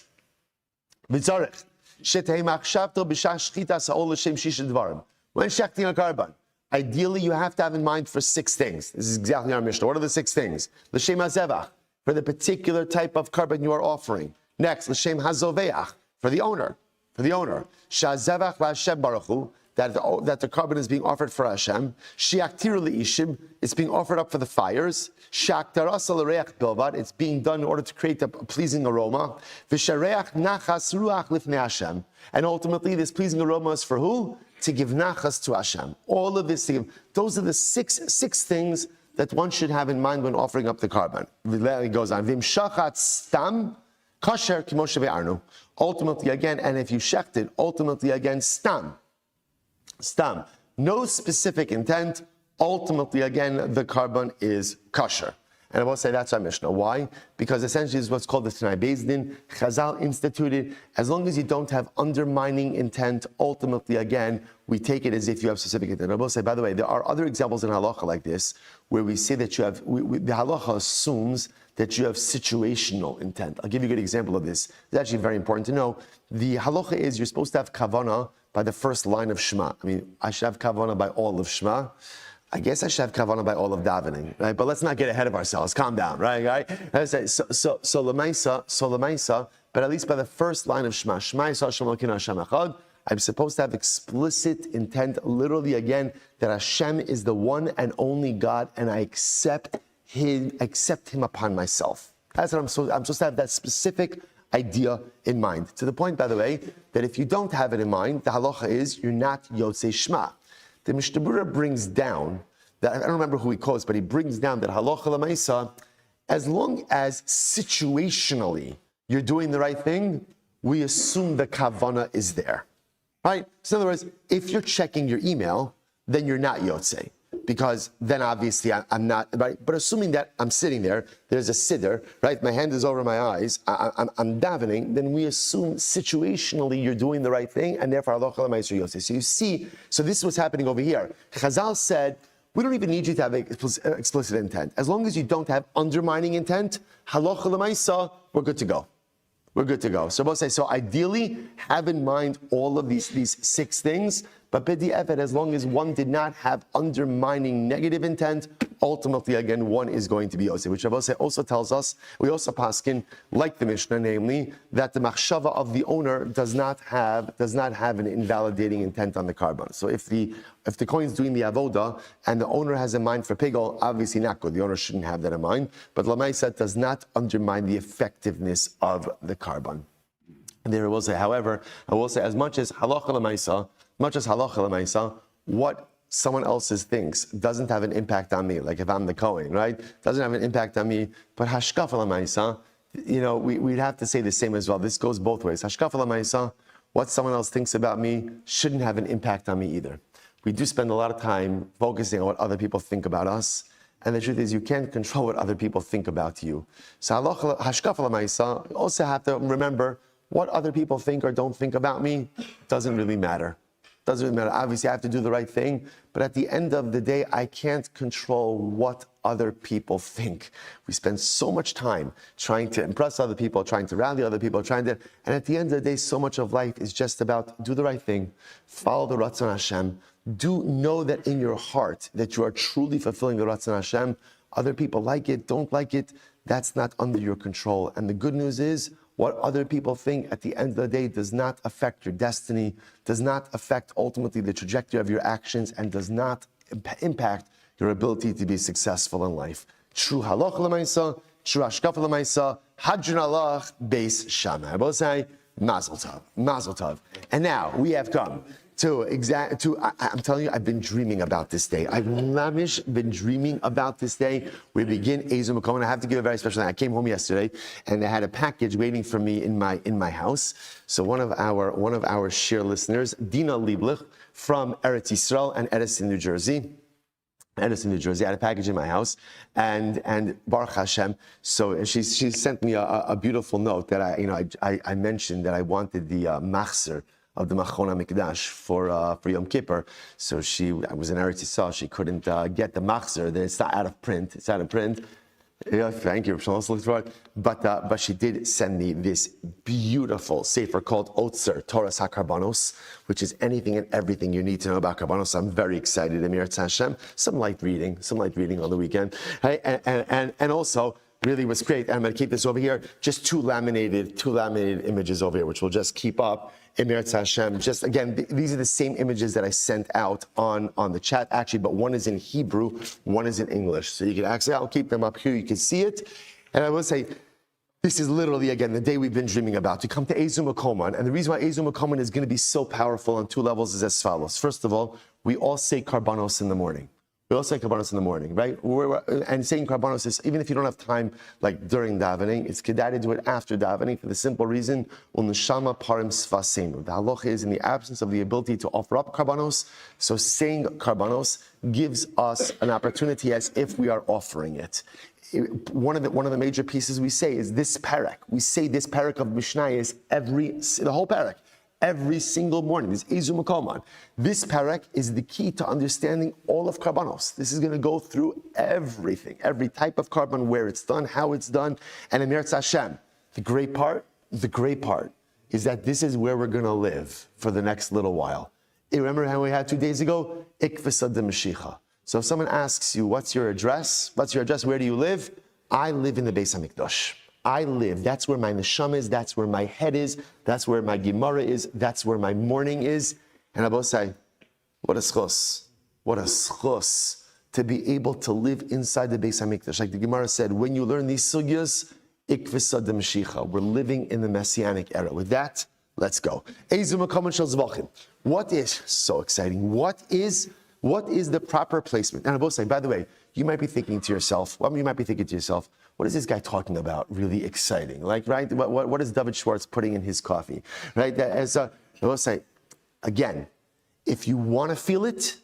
V'tzarech shetei machshavto b'shach shchita sa'ol l'shem shish dvarim. When shechting a karban, ideally you have to have in mind for 6 things. This is exactly our Mishnah. What are the 6 things? L'shem hazevach, for the particular type of karban you are offering. Next, l'shem hazoveach, for the owner. Shazevach la'Hashem baruch hu, that the carbon is being offered for Hashem. Shiaktir leishim, it's being offered up for the fires. Shaktaras l'reach bilvad, it's being done in order to create a pleasing aroma. V'shareach nachas ruach lifnei Hashem, and ultimately this pleasing aroma is for who? To give nachas to Hashem. All of this, those are the six things that one should have in mind when offering up the carbon. It goes on. Vim shachat stam kasher k'moshe ve'arnu. Ultimately, again, and if you shecht it, ultimately, again, stam. No specific intent. Ultimately, again, the carbon is kosher. And I will say that's our Mishnah. Why? Because essentially it's what's called the Tanai Beis Din. Chazal instituted, as long as you don't have undermining intent, ultimately, again, we take it as if you have specific intent. I will say, by the way, there are other examples in halacha like this, where we say that you have, the halacha assumes that you have situational intent. I'll give you a good example of this. It's actually very important to know. The halacha is you're supposed to have kavanah by the first line of Shema. I mean, I should have kavanah by all of Shema. I guess I should have kavanah by all of davening, right? But let's not get ahead of ourselves. Calm down, right? I say so lemaisa, but at least by the first line of Shema, Shema Yisrael Hashem Elokeinu Hashem Echad, I'm supposed to have explicit intent, literally again, that Hashem is the one and only God, and I accept Him upon myself. That's what I'm supposed to have that specific idea in mind. To the point, by the way, that if you don't have it in mind, the halacha is you're not Yotzei Shema. The Mishnah Berurah brings down that, I don't remember who he quotes, but he brings down that halacha l'maisa, as long as situationally you're doing the right thing, we assume the kavanah is there, right? So in other words, if you're checking your email, then you're not yotzei, because then obviously I'm not, right? But assuming that I'm sitting there, there's a siddur, right? My hand is over my eyes, I'm davening, then we assume situationally you're doing the right thing, and therefore halacha l'maisa yotzei. So you see, so this is what's happening over here. Chazal said, we don't even need you to have explicit intent. As long as you don't have undermining intent, halacha l'maisa, we're good to go. We're good to go. So we'll say, so ideally, have in mind all of these six things, but b'di'evet, as long as one did not have undermining negative intent, ultimately, again, one is going to be Yosef, which I will say also tells us, we also paskin, like the Mishnah, namely, that the machshava of the owner does not have an invalidating intent on the carbon. So if the coin's doing the avoda and the owner has in mind for pigol, obviously not good. The owner shouldn't have that in mind. But lamaisa does not undermine the effectiveness of the carbon. And there I will say, however, I will say as much as halacha l'maisa, what someone else's thinks doesn't have an impact on me. Like if I'm the Kohen, right? Doesn't have an impact on me. But hashkafa l'maisa, we'd have to say the same as well. This goes both ways. Hashkafa l'maisa, what someone else thinks about me shouldn't have an impact on me either. We do spend a lot of time focusing on what other people think about us. And the truth is, you can't control what other people think about you. So hashkafa l'maisa, you also have to remember what other people think or don't think about me doesn't really matter. Doesn't really matter. Obviously, I have to do the right thing, but at the end of the day, I can't control what other people think. We spend so much time trying to impress other people, trying to rally other people, and at the end of the day, so much of life is just about do the right thing, follow the Ratzon Hashem, do know that in your heart that you are truly fulfilling the Ratzon Hashem. Other people like it, don't like it, that's not under your control. And the good news is, what other people think at the end of the day does not affect your destiny, does not affect ultimately the trajectory of your actions, and does not impact your ability to be successful in life. True halacha l'maisa, true hashkafa l'maisa, hadron alach beis shammai. I will say, mazel tov, mazel tov. And now we have come I'm telling you, I've been dreaming about this day. I've been dreaming about this day. We begin Ezer Makom, and I have to give a very special thing. I came home yesterday, and I had a package waiting for me in my house. So one of our share listeners, Dina Lieblich from Eretz Yisrael and Edison, New Jersey. I had a package in my house, and Baruch Hashem. So she sent me a beautiful note that I mentioned that I wanted the machzer of the Machon HaMikdash for Yom Kippur. So I was in Eretz Yisrael, she couldn't get the machzer. It's not out of print. It's out of print. Yeah, thank you. But she did send me this beautiful sefer called Otzer, Torah's HaKarbanos, which is anything and everything you need to know about Karbanos. I'm very excited, Amir Hashem. Some light reading on the weekend. Right? And also, really was great. And I'm going to keep this over here. Just two laminated images over here, which we'll just keep up. in Eretz Hashem. Just again, these are the same images that I sent out on the chat, actually, but one is in Hebrew, one is in English. So you can actually, I'll keep them up here, you can see it. And I will say, this is literally, again, the day we've been dreaming about, to come to Ezu Makoman. And the reason why Ezu Makoman is going to be so powerful on two levels is as follows. First of all, we all say Karbanos in the morning. We all say Karbanos in the morning, right? And saying Karbanos is, even if you don't have time, like during davening, it's kedai to do it after davening for the simple reason, Uneshama parim sfasenu. The halacha is in the absence of the ability to offer up Karbanos, so saying Karbanos gives us an opportunity as if we are offering it. One of the major pieces we say is this parak. We say this parak of Mishnah is the whole parak, every single morning. This Ezu Makoman. This parak is the key to understanding all of Karbanos. This is going to go through everything, every type of carbon, where it's done, how it's done, and in Eretz Hashem. The great part is that this is where we're going to live for the next little while. You remember how we had 2 days ago? Ikvasa de Mashiach. So if someone asks you, what's your address? Where do you live? I live in the Beis HaMikdash. I live. That's where my neshama is. That's where my head is. That's where my Gemara is. That's where my morning is. And I both say, what a schos. What a schos to be able to live inside the Beis HaMikdash. Like the Gemara said, when you learn these sugyas, ikvisa de Mashiach. We're living in the Messianic era. With that, let's go. Ezu Makoman shel Zevachim. What is so exciting? What is the proper placement? And I both say, by the way, you might be thinking to yourself, what is this guy talking about? Really exciting, like, right? What is David Schwartz putting in his coffee, right? I will say, again, if you want to feel it,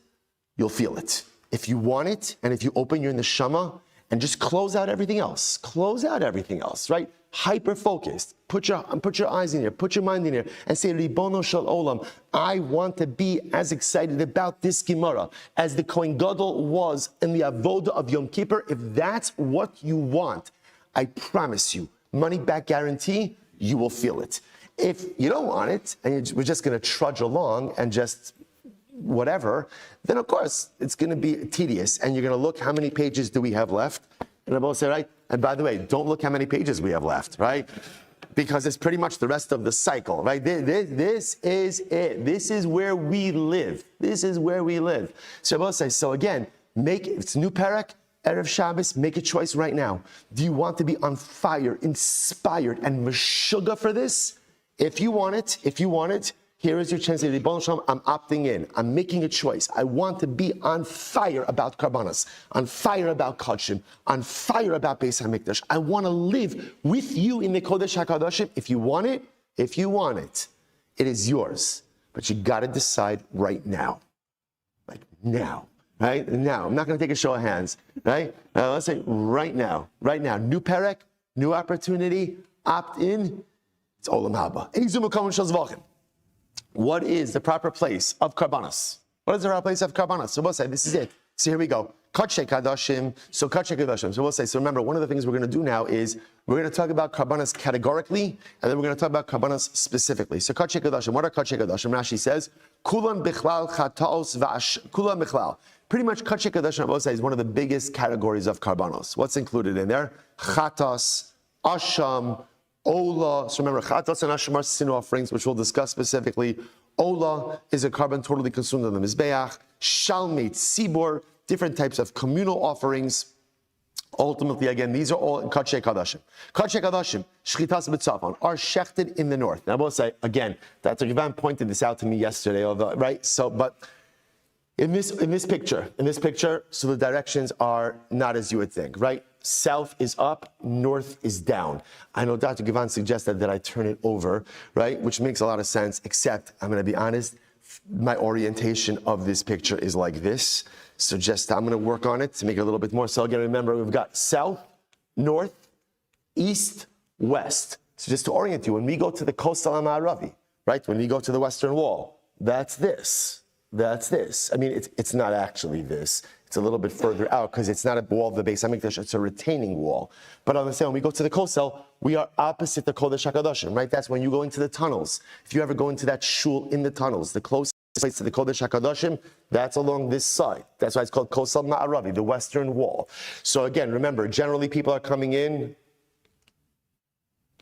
you'll feel it. If you want it, and if you open your neshama and just close out everything else, right? Hyper-focused. Put your eyes in here, put your mind in here, and say, Ribono Shel Olam, I want to be as excited about this Gemara as the Kohen Gadol was in the Avodah of Yom Kippur. If that's what you want, I promise you, money back guarantee, you will feel it. If you don't want it, and we're just going to trudge along and just whatever, then of course it's going to be tedious, and you're going to look, how many pages do we have left? And I both say, right? And by the way, don't look how many pages we have left, right? Because it's pretty much the rest of the cycle, right? This is it. This is where we live. So I both say, so again, if it's new parak, Erev Shabbos, make a choice right now. Do you want to be on fire, inspired, and meshuggah for this? If you want it, here is your chance. I'm opting in. I'm making a choice. I want to be on fire about Karbanos, on fire about Kodshim, on fire about Beis HaMikdash. I want to live with you in the Kodesh HaKadoshim. If you want it, it is yours. But you got to decide right now. Like now, right? Now. I'm not going to take a show of hands, right? Let's say right now. New perek, new opportunity, opt in. It's Olam Haba. Ezu Makoman shel Zevachim. What is the proper place of Karbanos? So we'll say, this is it. So here we go. Kachei Kadoshim. So we'll say, so remember, one of the things we're going to do now is we're going to talk about Karbanos categorically, and then we're going to talk about Karbanos specifically. So Kachei Kadoshim. What are Kachei Kadoshim? Rashi says, Kulam Bichlal Chataos Kulam Bichlal. Pretty much Kachei Kadoshim, I will say, is one of the biggest categories of Karbanos. What's included in there? Chatas, Asham, Ola. So remember, Chatas and Asham are sin offerings, which we'll discuss specifically. Ola is a carbon totally consumed on the Mizbeach. Shalmeit, Sibor, different types of communal offerings. Ultimately, again, these are all in Kachei Kadashim. Kachei Kadashim, Shchitas B'tzafon, are shechted in the north. Now, I will say, again, Dr. Givan pointed this out to me yesterday, although, right? So, but in this picture, so the directions are not as you would think, right? South is up, north is down. I know Dr. Givan suggested that I turn it over, right? Which makes a lot of sense, except, I'm going to be honest, my orientation of this picture is like this. So I'm going to work on it to make it a little bit more. So again, remember, we've got south, north, east, west. So just to orient you, when we go to the Kosel HaMa'aravi, right? When we go to the Western Wall, that's this. I mean, it's not actually this. It's a little bit further out because it's not a wall of the Beis HaMikdash, it's a retaining wall. But on the same, when we go to the Kosel, we are opposite the Kodesh HaKadoshim, right? That's when you go into the tunnels. If you ever go into that shul in the tunnels, the closest place to the Kodesh HaKadoshim, that's along this side. That's why it's called Kosel Ma'aravi, the Western Wall. So again, remember, generally people are coming in. Do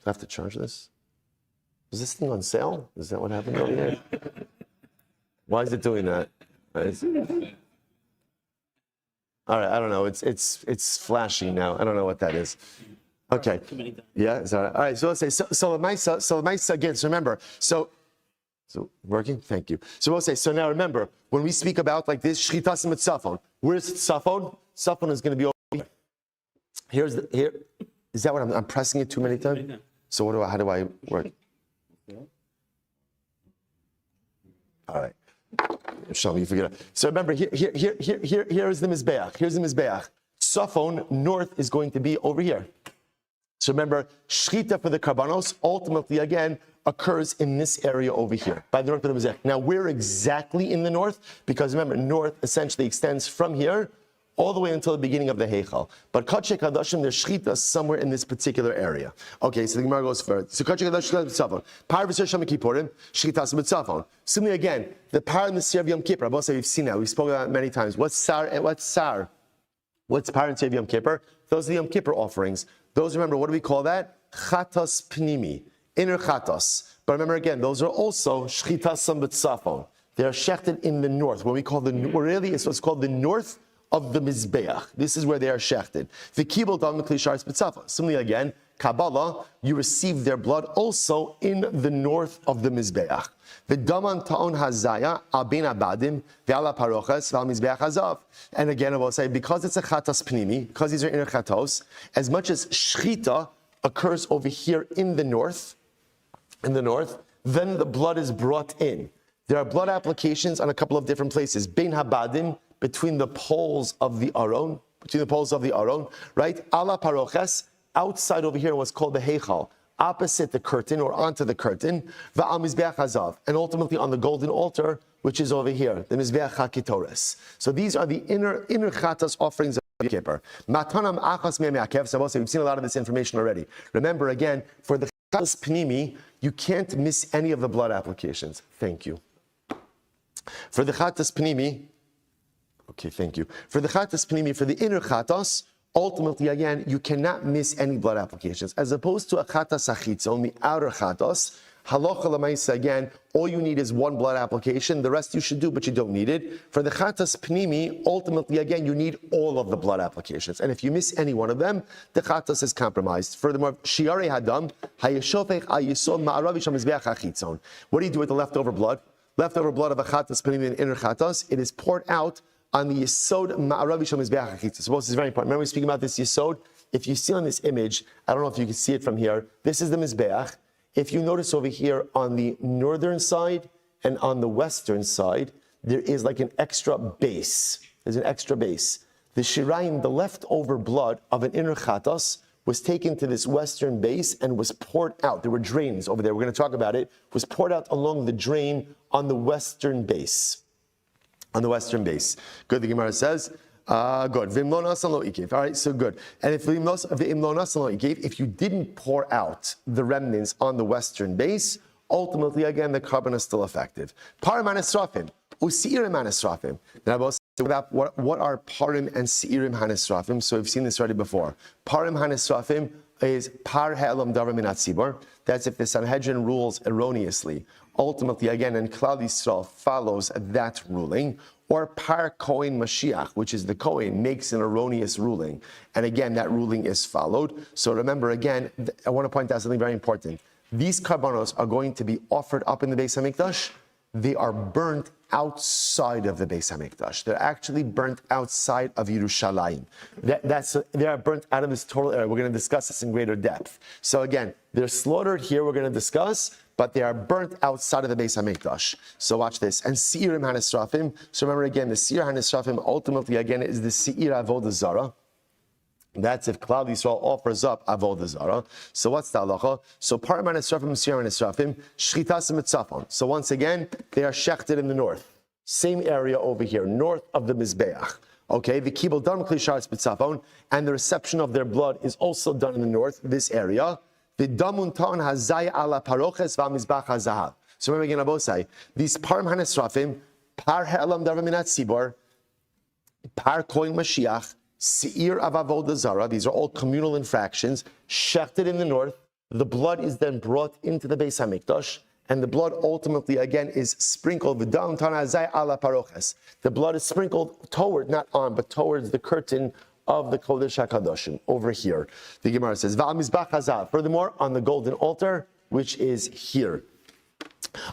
I have to charge this? Is this thing on sale? Is that what happened over here? Why is it doing that? All right, I don't know. It's flashing now. I don't know what that is. Okay. Yeah, is that all right? So let's say so the mice again. So remember, so working. Thank you. So we'll say so now. Remember when we speak about like this shchitas mitzafon. Where's tzafon? Tzafon is going to be over here. Here. Is that what I'm pressing it too many times? So how do I work? All right. Show me, you figure it out. So remember, here is the Mizbeach. Here's the Mizbeach. Tzafon, north, is going to be over here. So remember, Shchita for the Karbanos ultimately, again, occurs in this area over here, by the north of the Mizbeach. Now, where exactly in the north? Because remember, north essentially extends from here all the way until the beginning of the Heichal. But Kachek Hadashim, there's Shchita somewhere in this particular area. Okay, so the Gemara goes first. So Kachek Hadashim Tzafon. Par v'ser Shem Kippurim, Shchitas B'Tzafon. Similarly again, the par and the Sir of Yom Kippur. Both we've seen that. We've spoken about it many times. What's Sar and what's Sar? What's par and Sir of Yom Kippur? Those are the Yom Kippur offerings. Those, remember, what do we call that? Chatas Pnimi, inner Chatas. But remember again, those are also Shchitas B'Tzafon. They are shechted in the north. What we call really is what's called the north of the Mizbeach. This is where they are shechted. The kibul dam klishar b'tzafa. Similarly again, Kabbalah, you receive their blood also in the north of the Mizbeach. The daman ta'on hazaya abin abadim ve'ala parochas ve'al Mizbeach hazav. And again, I will say, because it's a chatas pnimi, because these are inner chatos, as much as shchita occurs over here in the north, then the blood is brought in. There are blood applications on a couple of different places. Bein habadim, between the poles of the Aron, right? Ala paroches, outside over here, what's called the Heichal, opposite the curtain or onto the curtain, va'al Mizbeach hazav, and ultimately on the golden altar, which is over here, the Mizbeach HaKitores. So these are the inner chatas offerings of Yom Kippur. Matanam achas me'akev. So we've seen a lot of this information already. Remember again, for the chatas pnimi, you can't miss any of the blood applications. Thank you. For the chatas pnimi, okay, thank you. For the chatas pnimi, for the inner chatas, ultimately, again, you cannot miss any blood applications. As opposed to a chatas achitzon, the outer chatas, halacha l'maisa, again, all you need is one blood application. The rest you should do, but you don't need it. For the chatas pnimi, ultimately, again, you need all of the blood applications. And if you miss any one of them, the chatas is compromised. Furthermore, shiare hadam, hayeshofech ayisod ma'arav sham mizbeach achitzon. What do you do with the leftover blood? Leftover blood of a chatas pnimi and inner chatas, it is poured out on the Yesod Ma'arav Shal Mizbeach HaChitzon. So this is very important. Remember we speaking about this Yesod? If you see on this image, I don't know if you can see it from here, this is the Mizbeach. If you notice over here on the northern side and on the western side, there is like an extra base. There's an extra base. The Shirayim, the leftover blood of an inner Chatas, was taken to this western base and was poured out. There were drains over there. We're going to talk about it. Was poured out along the drain on the western base. On the western base. Good, the Gemara says, good. All right, so good. And if you didn't pour out the remnants on the western base, ultimately, again, the carbon is still effective. Parim hanesrafim, usi'irim hanesrafim. Then I will say about what are parim and se'irim hanesrafim. So we've seen this already before. Parim hanesrafim is par ha'elam davar min hatzibor. That's if the Sanhedrin rules erroneously. Ultimately, again, and Klal Yisrael follows that ruling, or par Kohen Mashiach, which is the Kohen, makes an erroneous ruling. And again, that ruling is followed. So remember, again, I want to point out something very important. These karbanos are going to be offered up in the Beis HaMikdash. They are burnt outside of the Beis HaMikdash. They're actually burnt outside of Yerushalayim. They are burnt out of this total area. We're going to discuss this in greater depth. So again, they're slaughtered here, we're going to discuss, but they are burnt outside of the Beis HaMikdash. So watch this. And Se'irim HaNesrafim. So remember again, the Se'ir HaNesrafim ultimately again is the Se'ir Avodah Zarah. That's if Klal Yisrael offers up Avodah Zarah. So what's the halacha? So Parim HaNesrafim, Se'ir HaNesrafim, Shchitas Mitzafon. So once again, they are shechted in the north. Same area over here, north of the Mizbeach. Okay, the Kibul Dam Klisharis Mitzafon, and the reception of their blood is also done in the north, this area. The damun ta'on hazaya ala paroches v'amizbach hazahav. So remember again, Abosai, these parim hanesrafim, par ha'elam davar min hatzibor, par kohen Mashiach, se'ir av avodah zara. These are all communal infractions, shechted in the north, the blood is then brought into the Beis HaMikdash, and the blood ultimately, again, is sprinkled. The blood is sprinkled toward, not on, but towards the curtain of the Kodesh HaKadoshim, over here. The Gemara says, furthermore, on the golden altar, which is here.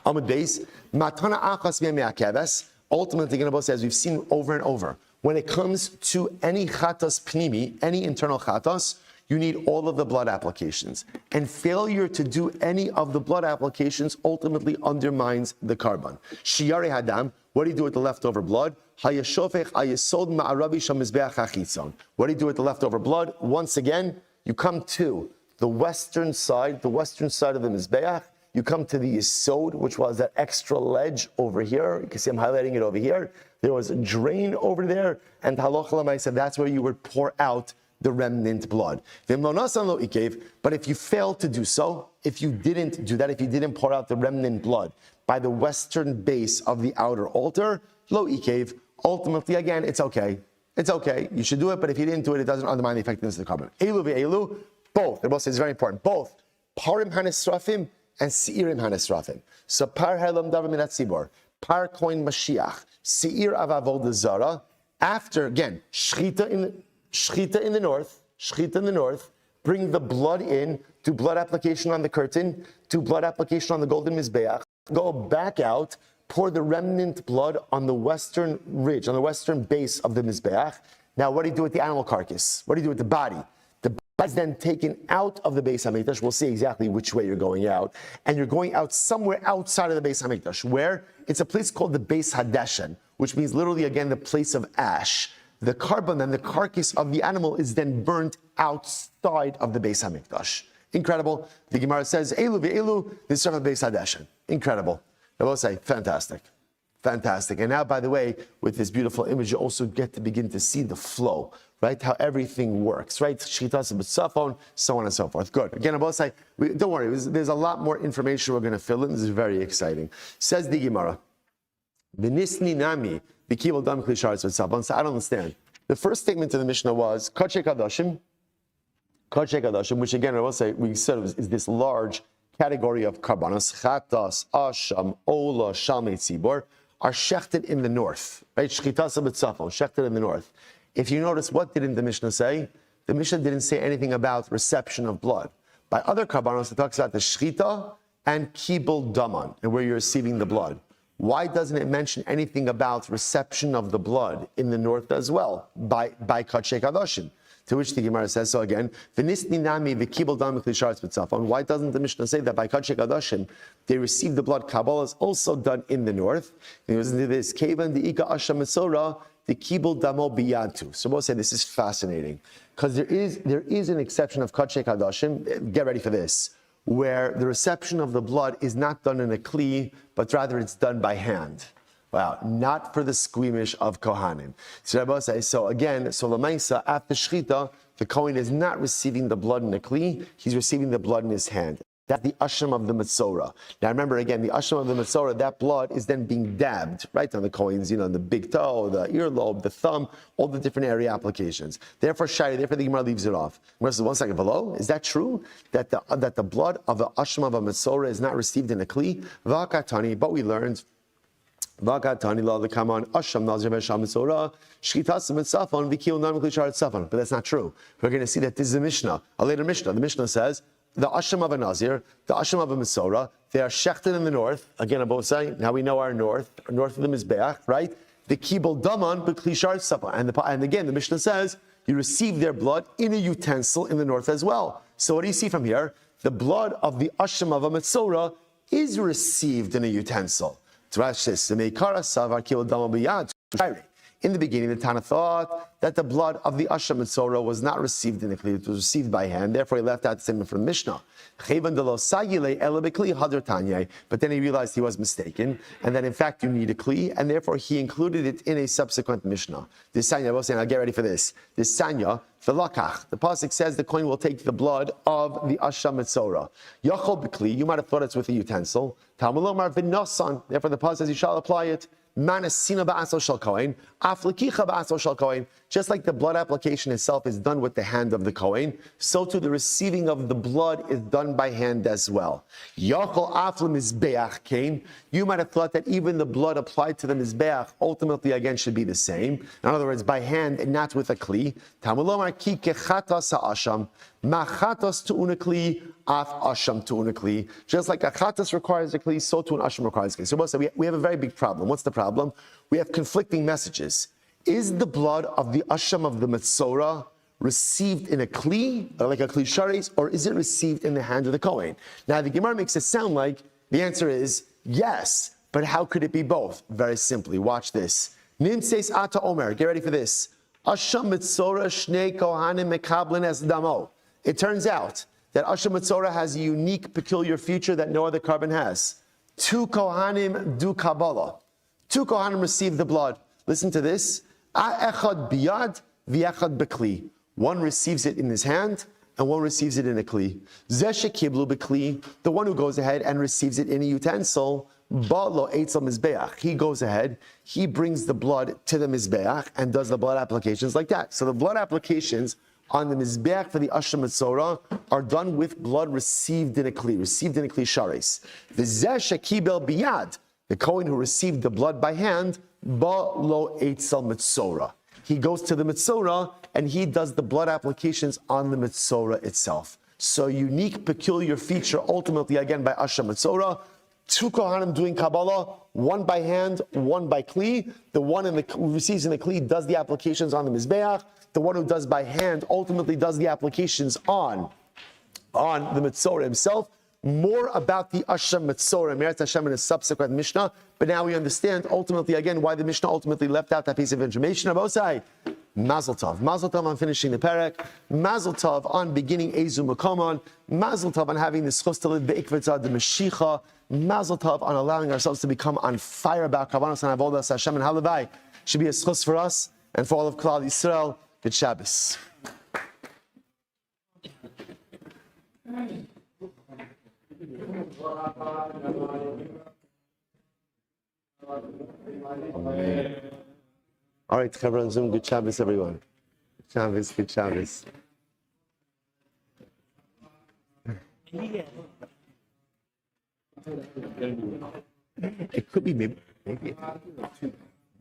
Amud Beis, matana achas me'akeves. Ultimately, as we've seen over and over, when it comes to any chatas pnimi, any internal chatas, you need all of the blood applications. And failure to do any of the blood applications ultimately undermines the carbon. Shiyare hadam, what do you do with the leftover blood? Hayashofech ayesod ma'arabi shamizbeach hachitzon. What do you do with the leftover blood? Once again, you come to the western side of the Mizbeach. You come to the Yesod, which was that extra ledge over here. You can see I'm highlighting it over here. There was a drain over there, and halacha l'maaseh said that's where you would pour out the remnant blood. But if you failed to do so, if you didn't do that, if you didn't pour out the remnant blood by the western base of the outer altar, lo ikev, ultimately, again, it's okay. It's okay. You should do it, but if you didn't do it, it doesn't undermine the effectiveness of the carbon. Elu ve'elu, both. The boss is very important. Both. Parim hanesrafim and Seirim hanesrafim. So par helam davar minat tzibor, par koin Mashiach, Seir avavod zara. After, again, shchita in the north, bring the blood in, do blood application on the curtain, do blood application on the golden mizbeach, go back out, pour the remnant blood on the western ridge, on the western base of the mizbeach. Now, what do you do with the animal carcass? What do you do with the body? The body is then taken out of the Beis HaMikdash. We'll see exactly which way you're going out. And you're going out somewhere outside of the Beis HaMikdash, where it's a place called the Beis Hadeshen, which means literally, again, the place of ash. The carbon and the carcass of the animal is then burnt outside of the Beis HaMikdash. Incredible. The Gemara says, Elu ve'elu, this is from the Beis Hadeshen. Incredible. I will say, fantastic. Fantastic. And now, by the way, with this beautiful image, you also get to begin to see the flow, right? How everything works, right? Shchitas b'tzafon, so on and so forth. Good. Again, I will say, don't worry, there's a lot more information we're going to fill in. This is very exciting. Says the Gemara, V'nisni nami, so I don't understand. The first statement of the Mishnah was Kodesh Kadoshim, which again I will say we said is this large category of karbanos, chatas, asham, ola, shalmei tzibor, are shechted in the north, right? Shchitas b'tzafon, shechted in the north. If you notice, what didn't the Mishnah say? The Mishnah didn't say anything about reception of blood. By other karbanos, it talks about the shchita and kibul daman, and where you're receiving the blood. Why doesn't it mention anything about reception of the blood in the north as well by Kodesh Kadoshim? To which the Gemara says, so again, V'nisni nami v'kibul dam v'klisharetz b'tzafon. Why doesn't the Mishnah say that by Kodesh Kadoshim they receive the blood? Kabbalah is also done in the north. And it was into this kevan the ika asha metzora the kibul damo biyantu. So we'll say this is fascinating because there is an exception of Kodesh Kadoshim. Get ready for this, where the reception of the blood is not done in a kli, but rather it's done by hand. Wow, not for the squeamish of Kohanim. So Rabbi says, so again, so Lamaisa, after Shchita, the Kohen is not receiving the blood in a kli, he's receiving the blood in his hand. That's the asham of the Metzora. Now remember again, the asham of the Metzora, that blood is then being dabbed, right, on the Kohen's, the big toe, the earlobe, the thumb, all the different area applications. Therefore, the Gemara leaves it off. Gemara says, 1 second, below, is that true? That the blood of the asham of a Metzora is not received in a kli? V'akatani, but we learned, V'akatani la l'kaman asham nazir v'sham Metzora, shchitas mitzafon v'kiyul nam v'klisharet tzafon. But that's not true. We're going to see that this is a Mishnah, a later Mishnah. The Mishnah says, the asham of a nazir, the asham of a Metzora, they are shechted in the north. Again, on both sides. Now we know our north of the Mizbeach, right? The kibul daman b'klishar tzafon. And again, the Mishnah says you receive their blood in a utensil in the north as well. So what do you see from here? The blood of the asham of a Metzora is received in a utensil. In the beginning, the Tana thought that the blood of the Asham Metzora was not received in the Kli, it was received by hand. Therefore, he left out the statement from Mishnah. But then he realized he was mistaken, and that in fact you need a Kli, and therefore he included it in a subsequent Mishnah. This Sanya, I will say, now get ready for this. This Sanya, the Lakach, the Pasuk says the Kohen will take the blood of the Asham Metzora. Yachol B'Kli, you might have thought it's with a utensil. Talmud V'Nosan, therefore the Pasuk says you shall apply it. Manasina ba'asol shel kohen, aflikicha ba'asol shel kohen, just like the blood application itself is done with the hand of the Kohen, so too the receiving of the blood is done by hand as well. Yachol afle mizbeach kain. You might have thought that even the blood applied to the mizbeach ultimately again should be the same. In other words, by hand and not with a kli. Tamulomar ki kechatas ha'asham. Machatas tu'una kli, af asham tu'una kli. Just like a chatas requires a kli, so too an asham requires a kli. So we have a very big problem. What's the problem? We have conflicting messages. Is the blood of the asham of the metzora received in a kli, like a kli sharis, or is it received in the hand of the Kohen? Now the Gemara makes it sound like the answer is yes, but how could it be both? Very simply, watch this. Nim says ata omer, get ready for this. Asham metzora shnei kohanim mekablin es damo. It turns out that asham metzora has a unique, peculiar feature that no other carbon has. 2 kohanim do kabbalah. 2 kohanim receive the blood. Listen to this. Echad biyad v'echad bekli. One receives it in his hand, and one receives it in a kli. Zeh shekiblu bekli, the one who goes ahead and receives it in a utensil, ba'lo eitzel mizbeach. He goes ahead, he brings the blood to the mizbeach and does the blood applications like that. So the blood applications on the mizbeach for the asham metzora are done with blood received in a kli sharis. V'zeh shekibel biyad, the Kohen who received the blood by hand, ba'lo eitzel metzora. He goes to the metzora and he does the blood applications on the metzora itself. So unique, peculiar feature, ultimately again by asham metzora. 2 kohanim doing Kabbalah, one by hand, one by kli. The one who receives in the kli does the applications on the mizbeach. The one who does by hand ultimately does the applications on the metzora himself. More about the asham metzora, Meretz Hashem in a subsequent Mishnah. But now we understand ultimately again why the Mishnah ultimately left out that piece of information. Abosai, Mazel Tov. Mazel Tov on finishing the parak. Mazel Tov on beginning Ezu Makomon. Mazel Tov on having the schus to live be'ikvetzah the Mashiach. Mazel Tov on allowing ourselves to become on fire about Kavanos and Avodas Hashem and Halavai. Should be a schus for us and for all of Klal Yisrael. Good Shabbos. All right, Chaver on Zoom, good Shabbos, everyone. Shabbos, good Shabbos. It could be maybe I have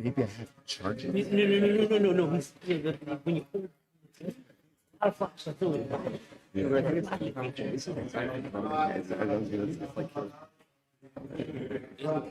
to charge it. No. When you hold it, I'll flash the fluid. Yeah.